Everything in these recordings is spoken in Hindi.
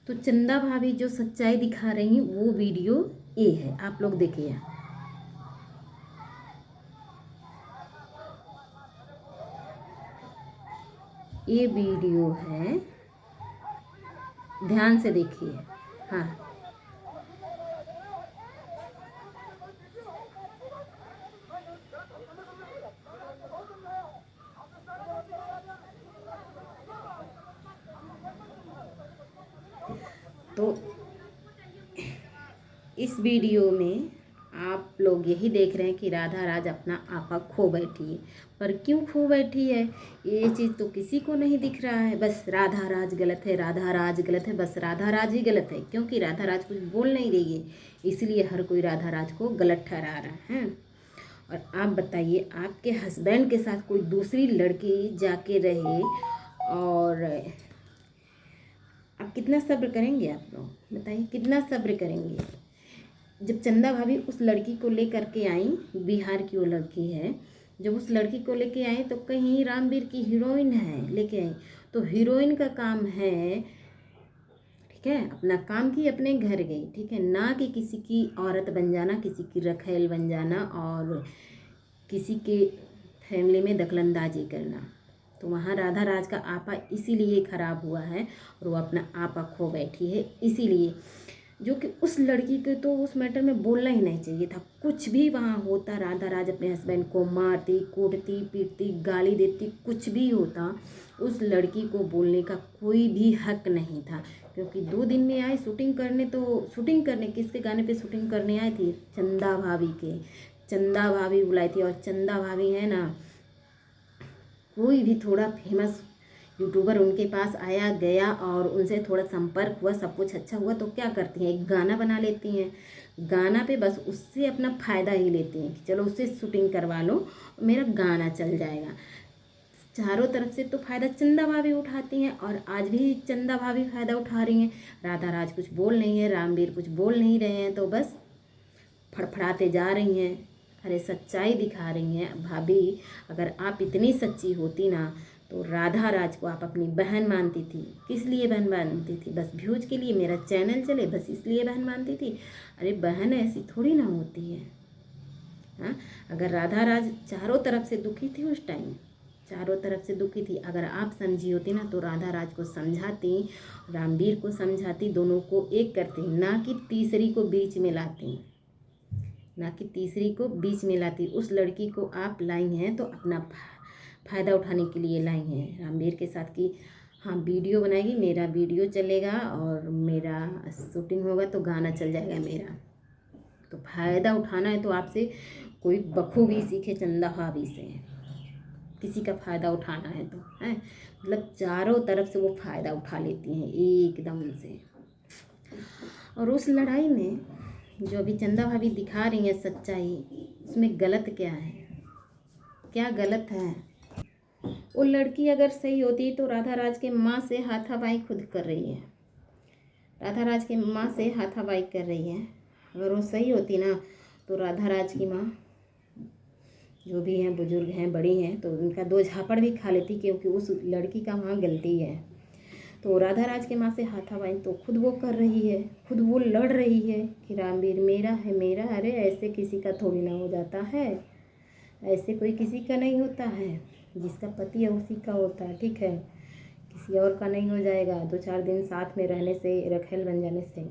तो चंदा भाभी जो सच्चाई दिखा रही हैं वो वीडियो ये है, आप लोग देखिए। ये वीडियो है, ध्यान से देखिए। हाँ, तो इस वीडियो में आप लोग यही देख रहे हैं कि राधा राज अपना आपा खो बैठी है। पर क्यों खो बैठी है ये चीज़ तो किसी को नहीं दिख रहा है। बस राधा राज गलत है, राधा राज गलत है, बस राधा राज ही गलत है, क्योंकि राधा राज कुछ बोल नहीं रही है, इसलिए हर कोई राधा राज को गलत ठहरा रहा है। और आप बताइए, आपके हस्बैंड के साथ कोई दूसरी लड़की जाके रहे और आप कितना सब्र करेंगे? आप लोग बताइए कितना सब्र करेंगे? जब चंदा भाभी उस लड़की को लेकर के आई, बिहार की वो लड़की है, जब उस लड़की को लेके आई तो कहीं रामवीर की हीरोइन है लेके आई, तो हीरोइन का काम है, ठीक है, अपना काम की अपने घर गई, ठीक है, ना कि किसी की औरत बन जाना, किसी की रखेल बन जाना और किसी के फैमिली में दखलंदाजी करना। तो वहाँ राधा राज का आपा इसीलिए ख़राब हुआ है और वो अपना आपा खो बैठी है, इसीलिए। जो कि उस लड़की के तो उस मैटर में बोलना ही नहीं चाहिए था। कुछ भी वहाँ होता, राधा राज अपने हस्बैंड को मारती, कूटती, पीटती, गाली देती, कुछ भी होता, उस लड़की को बोलने का कोई भी हक नहीं था। क्योंकि 2 दिन में आई शूटिंग करने, तो शूटिंग करने किसके गाने पे शूटिंग करने आई थी? चंदा भाभी के। चंदा भाभी बुलाई थी, और चंदा भाभी है ना, कोई भी थोड़ा फेमस यूट्यूबर उनके पास आया गया और उनसे थोड़ा संपर्क हुआ, सब कुछ अच्छा हुआ, तो क्या करती हैं? एक गाना बना लेती हैं, गाना पे बस उससे अपना फ़ायदा ही लेती हैं कि चलो उससे शूटिंग करवा लो, मेरा गाना चल जाएगा। चारों तरफ से तो फ़ायदा चंदा भाभी उठाती हैं और आज भी चंदा भाभी फ़ायदा उठा रही हैं। राधा राज कुछ बोल नहीं है, रामवीर कुछ बोल नहीं रहे हैं, तो बस फड़फड़ाते जा रही हैं। अरे सच्चाई दिखा रही हैं भाभी। अगर आप इतनी सच्ची होती ना तो राधा राज को आप अपनी बहन मानती थी। किस लिए बहन मानती थी? बस व्यूज के लिए, मेरा चैनल चले, बस इसलिए बहन मानती थी? अरे बहन ऐसी थोड़ी ना होती है। हाँ, अगर राधा राज चारों तरफ से दुखी थी उस टाइम, चारों तरफ से दुखी थी, अगर आप समझी होती ना तो राधा राज को समझाती, रामवीर को समझाती, दोनों को एक करती, ना कि तीसरी को बीच में लाती, ना कि तीसरी को बीच में लाती। उस लड़की को आप लाई हैं तो अपना फ़ायदा उठाने के लिए लाई हैं रामवीर के साथ कि हाँ वीडियो बनाएगी, मेरा वीडियो चलेगा और मेरा शूटिंग होगा तो गाना चल जाएगा मेरा। तो फ़ायदा उठाना है तो आपसे कोई बखूबी सीखे चंदा भाभी से, किसी का फ़ायदा उठाना है तो है, मतलब चारों तरफ से वो फ़ायदा उठा लेती हैं एकदम से। और उस लड़ाई में जो अभी चंदा भाभी दिखा रही है सच्चाई, उसमें गलत क्या है? क्या गलत है? वो लड़की अगर सही होती तो राधा राज के माँ से हाथापाई खुद कर रही है, राधा राज के माँ से हाथापाई कर रही है। अगर वो सही होती ना तो राधा राज की माँ जो भी हैं, बुजुर्ग हैं, बड़ी हैं, तो उनका 2 झापड़ भी खा लेती, क्योंकि उस लड़की का वहाँ गलती है। तो राधा राज के माँ से हाथापाई तो खुद वो कर रही है, खुद वो लड़ रही है कि रामवीर मेरा है, मेरा। अरे ऐसे किसी का थोड़ी ना हो जाता है, ऐसे कोई किसी का नहीं होता है, जिसका पति है उसी का होता है, ठीक है, किसी और का नहीं हो जाएगा 2-4 दिन साथ में रहने से, रखेल बन जाने से।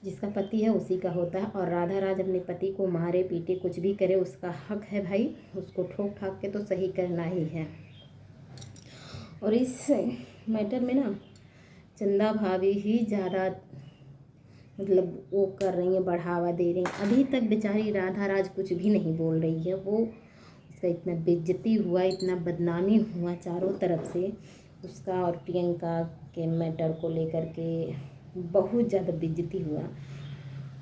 जिसका पति है उसी का होता है। और राधा राज अपने पति को मारे पीटे कुछ भी करे, उसका हक है भाई, उसको ठोक ठाक के तो सही करना ही है। और इस मैटर में ना चंदा भाभी ही ज़्यादा मतलब वो कर रही हैं, बढ़ावा दे रही हैं। अभी तक बेचारी राधा राज कुछ भी नहीं बोल रही है। वो उसका इतना बेइज्जती हुआ, इतना बदनामी हुआ चारों तरफ से, उसका और प्रियंका के मैटर को लेकर के बहुत ज़्यादा बेइज्जती हुआ।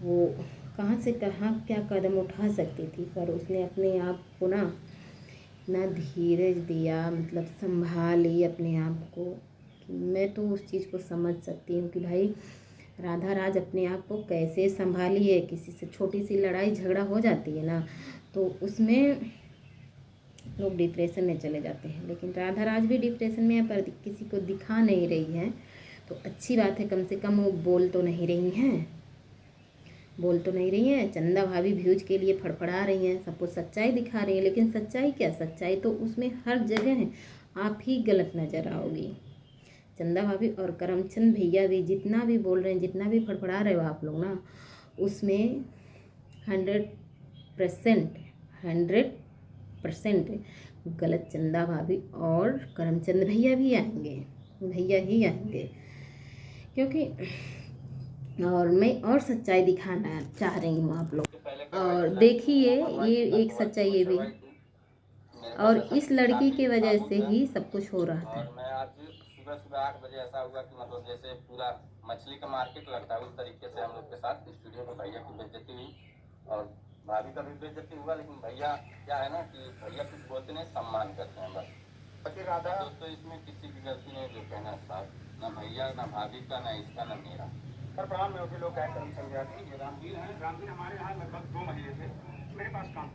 वो कहाँ से कहाँ क्या कदम उठा सकती थी, पर उसने अपने आप को ना इतना धीरज दिया, मतलब संभाली अपने आप को। कि मैं तो उस चीज़ को समझ सकती हूँ कि भाई राधा राज अपने आप को कैसे संभाली है। किसी से छोटी सी लड़ाई झगड़ा हो जाती है ना तो उसमें लोग डिप्रेशन में चले जाते हैं, लेकिन राधा राज भी डिप्रेशन में है पर किसी को दिखा नहीं रही है। तो अच्छी बात है, कम से कम वो बोल तो नहीं रही हैं। चंदा भाभी व्यूज के लिए फड़फड़ा रही हैं, सबको सच्चाई दिखा रही हैं, लेकिन सच्चाई क्या, सच्चाई तो उसमें हर जगह है, आप ही गलत नज़र आओगी। चंदा भाभी और करमचंद भैया भी जितना भी बोल रहे हैं, जितना भी फड़फड़ा रहे हो आप लोग ना, उसमें 100% गलत चंदा भाभी और करमचंद भैया भी आएंगे, भैया ही आएंगे, क्योंकि और मैं और सच्चाई दिखाना चाह रही हूँ आप लोग। और देखिए ये एक सच्चाई ये भी, और इस लड़की के वजह से ही सब कुछ हो रहा था। और मैं आज सुबह सुबह 8 बजे ऐसा हुआ कि मतलब जैसे पूरा मछली का मार्केट लगता है उस तरीके से हम लोग के साथ स्टूडियो में भैया की बेइज्जती हुई और भाभी का भी बेइज्जती हुआ। लेकिन भैया क्या है ना कि भैया कुछ बोलते नहीं, सम्मान करते हैं बस। राधा दोस्तों इसमें किसी की गलती नहीं, जो कहना साथ ना भैया ना भाभी का ना इसका ना मेरा। सर प्रणाम, में लोग क्या करें समझाती ये रामवीर है। रामवीर हमारे यहाँ लगभग 2 महीने से मेरे पास काम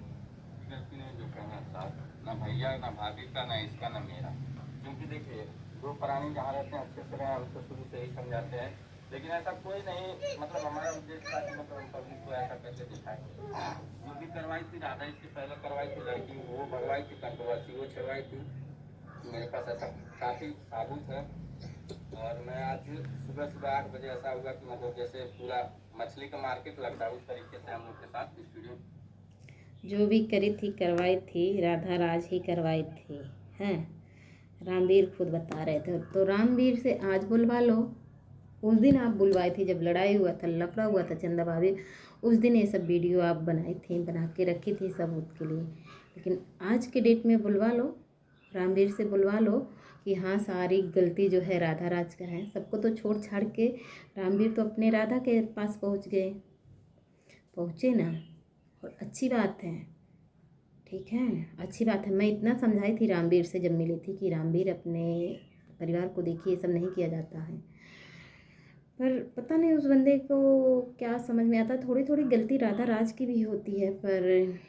गलती नहीं, जो कहना साथ ना भैया ना भाभी का ना इसका ना मेरा। क्योंकि देखिए दो प्राणी जहाँ रहते हैं अच्छे से रहें, हम तो शुरू से ही समझाते हैं, लेकिन ऐसा कोई नहीं, मतलब हमारा उद्देश्य था कि मतलब पब्लिक को ऐसा कैसे दिखाएंगे। जो भी करवाई थी राधा, इससे पहले करवाई थी लड़की, वो भरवाई थी कंट्रोवर्सी, वो छड़वाई थी। मेरे पास ऐसा काफ़ी साबुत है। और मैं आज सुबह सुबह 8 बजे ऐसा हुआ कि मतलब जैसे पूरा मछली का मार्केट लगता है उस तरीके से हम लोग के साथ स्टूडियो जो भी करी थी करवाई थी, राधा राज ही करवाई थी, हैं। रामवीर खुद बता रहे थे, तो रामवीर से आज बुलवा लो। उस दिन आप बुलवाई थी जब लड़ाई हुआ था, लफड़ा हुआ था चंदा भाभी, उस दिन ये सब वीडियो आप बनाई थी, बना के रखी थी सबूत के लिए। लेकिन आज के डेट में बुलवा लो, रामवीर से बुलवा लो कि हाँ सारी गलती जो है राधा राज का है। सबको तो छोड़ छाड़ के रामवीर तो अपने राधा के पास पहुँचे ना, और अच्छी बात है, ठीक है, अच्छी बात है। मैं इतना समझाई थी रामवीर से जब मिली थी कि रामवीर अपने परिवार को देखिए, ये सब नहीं किया जाता है। पर पता नहीं उस बंदे को क्या समझ में आता। थोड़ी थोड़ी गलती राधा राज की भी होती है, पर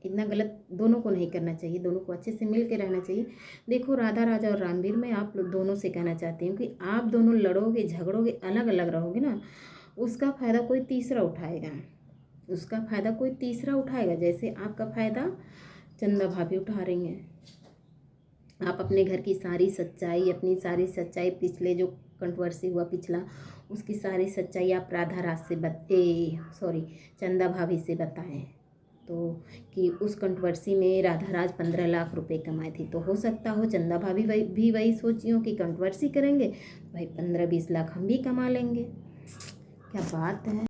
इतना गलत दोनों को नहीं करना चाहिए, दोनों को अच्छे से मिल के रहना चाहिए। देखो राधा राजा और रामवीर, मैं आप लोग दोनों से कहना चाहती हूँ कि आप दोनों लड़ोगे झगड़ोगे, अलग अलग रहोगे ना, उसका फ़ायदा कोई तीसरा उठाएगा। जैसे आपका फ़ायदा चंदा भाभी उठा रही हैं। आप अपने घर की सारी सच्चाई, अपनी सारी सच्चाई, पिछले जो कंट्रोवर्सी हुआ पिछला, उसकी सारी सच्चाई आप राधा राज से चंदा भाभी से बताएं, तो कि उस कंट्रोवर्सी में राधा राज 15 लाख रुपए कमाए थे। तो हो सकता हो चंदा भाभी भी वही सोची हो कि कंट्रोवर्सी करेंगे भाई 15-20 लाख हम भी कमा लेंगे। क्या बात है।